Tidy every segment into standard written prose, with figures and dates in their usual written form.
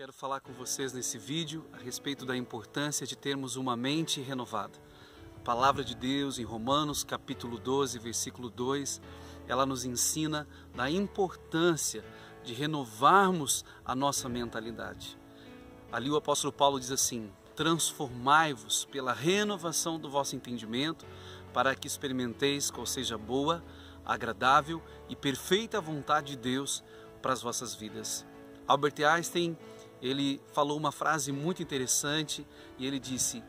quero falar com vocês nesse vídeo a respeito da importância de termos uma mente renovada. A palavra de Deus em Romanos capítulo 12, versículo 2, ela nos ensina da importância de renovarmos a nossa mentalidade. Ali o apóstolo Paulo diz assim: transformai-vos pela renovação do vosso entendimento, para que experimenteis qual seja boa, agradável e perfeita vontade de Deus para as vossas vidas. Albert Einstein, ele falou uma frase muito interessante e ele disse: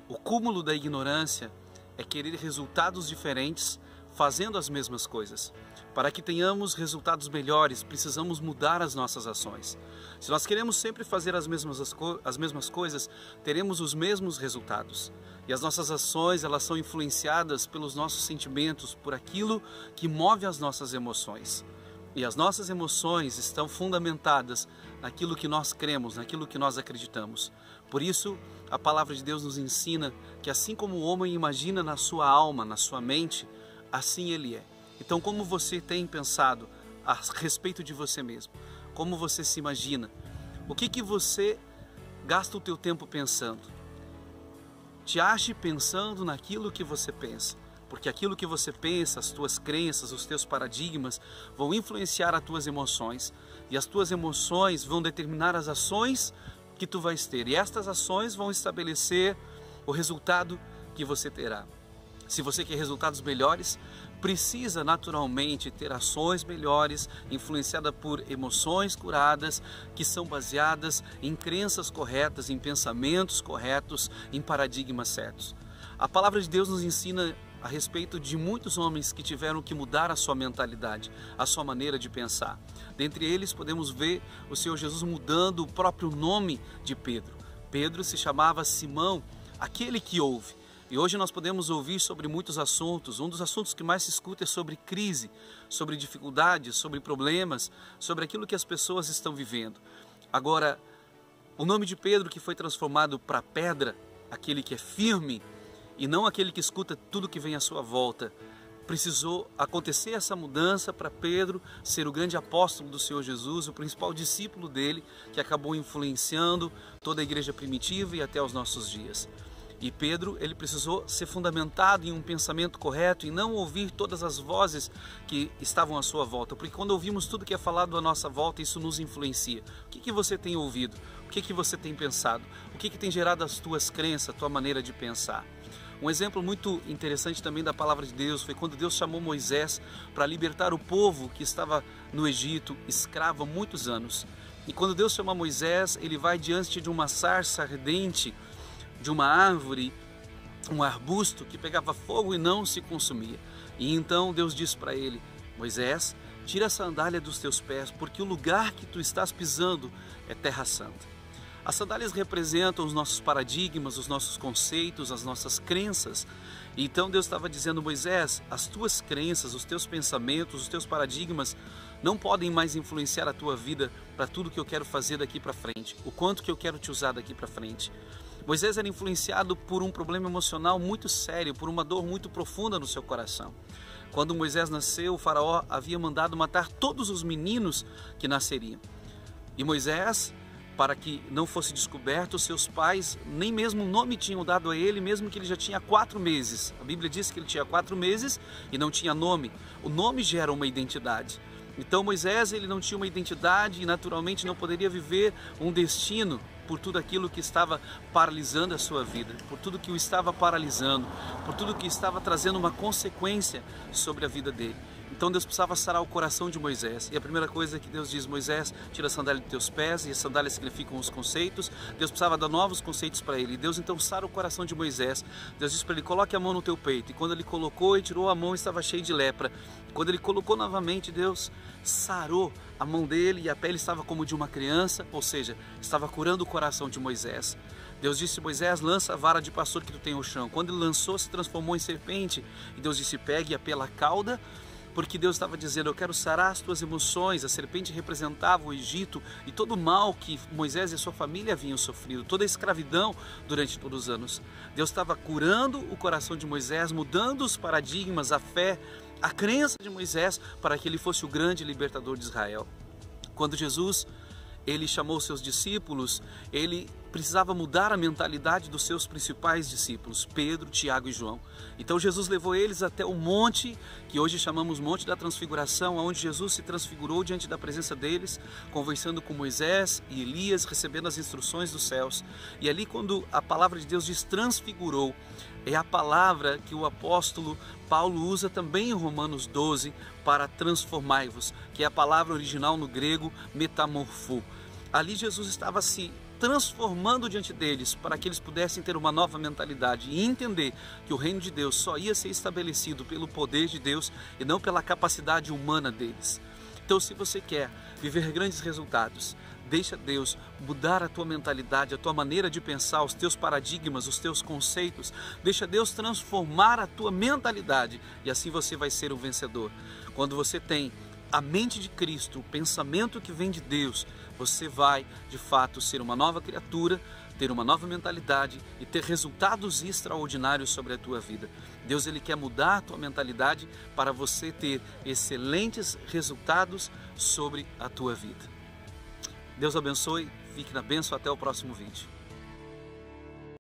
o cúmulo da ignorância é querer resultados diferentes fazendo as mesmas coisas. Para que tenhamos resultados melhores, precisamos mudar as nossas ações. Se nós queremos sempre fazer as mesmas coisas, teremos os mesmos resultados. E as nossas ações, elas são influenciadas pelos nossos sentimentos, por aquilo que move as nossas emoções. E as nossas emoções estão fundamentadas naquilo que nós cremos, naquilo que nós acreditamos. Por isso, a palavra de Deus nos ensina que assim como o homem imagina na sua alma, na sua mente, assim ele é. Então, como você tem pensado a respeito de você mesmo? Como você se imagina? O que você gasta o teu tempo pensando? Te ache pensando naquilo que você pensa. Porque aquilo que você pensa, as tuas crenças, os teus paradigmas vão influenciar as tuas emoções. E as tuas emoções vão determinar as ações que tu vais ter. E estas ações vão estabelecer o resultado que você terá. Se você quer resultados melhores, precisa naturalmente ter ações melhores, influenciadas por emoções curadas, que são baseadas em crenças corretas, em pensamentos corretos, em paradigmas certos. A palavra de Deus nos ensina a respeito de muitos homens que tiveram que mudar a sua mentalidade, a sua maneira de pensar. Dentre eles podemos ver o Senhor Jesus mudando o próprio nome de Pedro. Pedro se chamava Simão, aquele que ouve. E hoje nós podemos ouvir sobre muitos assuntos. Um dos assuntos que mais se escuta é sobre crise, sobre dificuldades, sobre problemas, sobre aquilo que as pessoas estão vivendo. Agora, o nome de Pedro que foi transformado para pedra, aquele que é firme, e não aquele que escuta tudo que vem à sua volta. Precisou acontecer essa mudança para Pedro ser o grande apóstolo do Senhor Jesus, o principal discípulo dele, que acabou influenciando toda a igreja primitiva e até os nossos dias. E Pedro, ele precisou ser fundamentado em um pensamento correto e não ouvir todas as vozes que estavam à sua volta. Porque quando ouvimos tudo que é falado à nossa volta, isso nos influencia. O que você tem ouvido? O que você tem pensado? O que tem gerado as tuas crenças, a tua maneira de pensar? Um exemplo muito interessante também da palavra de Deus foi quando Deus chamou Moisés para libertar o povo que estava no Egito, escravo há muitos anos. E quando Deus chama Moisés, ele vai diante de uma sarça ardente, de uma árvore, um arbusto que pegava fogo e não se consumia. E então Deus diz para ele: Moisés, tira a sandália dos teus pés, porque o lugar que tu estás pisando é terra santa. As sandálias representam os nossos paradigmas, os nossos conceitos, as nossas crenças. E então Deus estava dizendo: Moisés, as tuas crenças, os teus pensamentos, os teus paradigmas não podem mais influenciar a tua vida para tudo que eu quero fazer daqui para frente, o quanto que eu quero te usar daqui para frente. Moisés era influenciado por um problema emocional muito sério, por uma dor muito profunda no seu coração. Quando Moisés nasceu, o faraó havia mandado matar todos os meninos que nasceriam. E Moisés, para que não fosse descoberto, seus pais nem mesmo o nome tinham dado a ele, mesmo que ele já tinha 4 meses. A Bíblia diz que ele tinha 4 meses e não tinha nome. O nome gera uma identidade. Então Moisés, ele não tinha uma identidade e naturalmente não poderia viver um destino por tudo aquilo que estava paralisando a sua vida, por tudo que o estava paralisando, por tudo que estava trazendo uma consequência sobre a vida dele. Então Deus precisava sarar o coração de Moisés. E a primeira coisa que Deus diz: Moisés, tira a sandália dos teus pés. E as sandálias significam os conceitos. Deus precisava dar novos conceitos para ele. E Deus então sara o coração de Moisés. Deus disse para ele: coloque a mão no teu peito. E quando ele colocou e tirou a mão, estava cheio de lepra. Quando ele colocou novamente, Deus sarou a mão dele e a pele estava como de uma criança, ou seja, estava curando o coração de Moisés. Deus disse: Moisés, lança a vara de pastor que tu tem no chão. Quando ele lançou, se transformou em serpente. E Deus disse: pegue-a pela cauda, porque Deus estava dizendo: eu quero sarar as tuas emoções. A serpente representava o Egito e todo o mal que Moisés e sua família haviam sofrido, toda a escravidão durante todos os anos. Deus estava curando o coração de Moisés, mudando os paradigmas, a fé, a crença de Moisés, para que ele fosse o grande libertador de Israel. Quando Jesus ele chamou seus discípulos, ele precisava mudar a mentalidade dos seus principais discípulos, Pedro, Tiago e João. Então Jesus levou eles até o monte, que hoje chamamos Monte da Transfiguração, onde Jesus se transfigurou diante da presença deles, conversando com Moisés e Elias, recebendo as instruções dos céus. E ali, quando a palavra de Deus diz transfigurou, é a palavra que o apóstolo Paulo usa também em Romanos 12 para transformai-vos, que é a palavra original no grego metamorfo. Ali Jesus estava se transformando diante deles para que eles pudessem ter uma nova mentalidade e entender que o reino de Deus só ia ser estabelecido pelo poder de Deus e não pela capacidade humana deles. Então, se você quer viver grandes resultados, deixa Deus mudar a tua mentalidade, a tua maneira de pensar, os teus paradigmas, os teus conceitos. Deixa Deus transformar a tua mentalidade e assim você vai ser um vencedor. Quando você tem a mente de Cristo, o pensamento que vem de Deus, você vai de fato ser uma nova criatura, ter uma nova mentalidade e ter resultados extraordinários sobre a tua vida. Deus, ele quer mudar a tua mentalidade para você ter excelentes resultados sobre a tua vida. Deus abençoe, fique na bênção, até o próximo vídeo.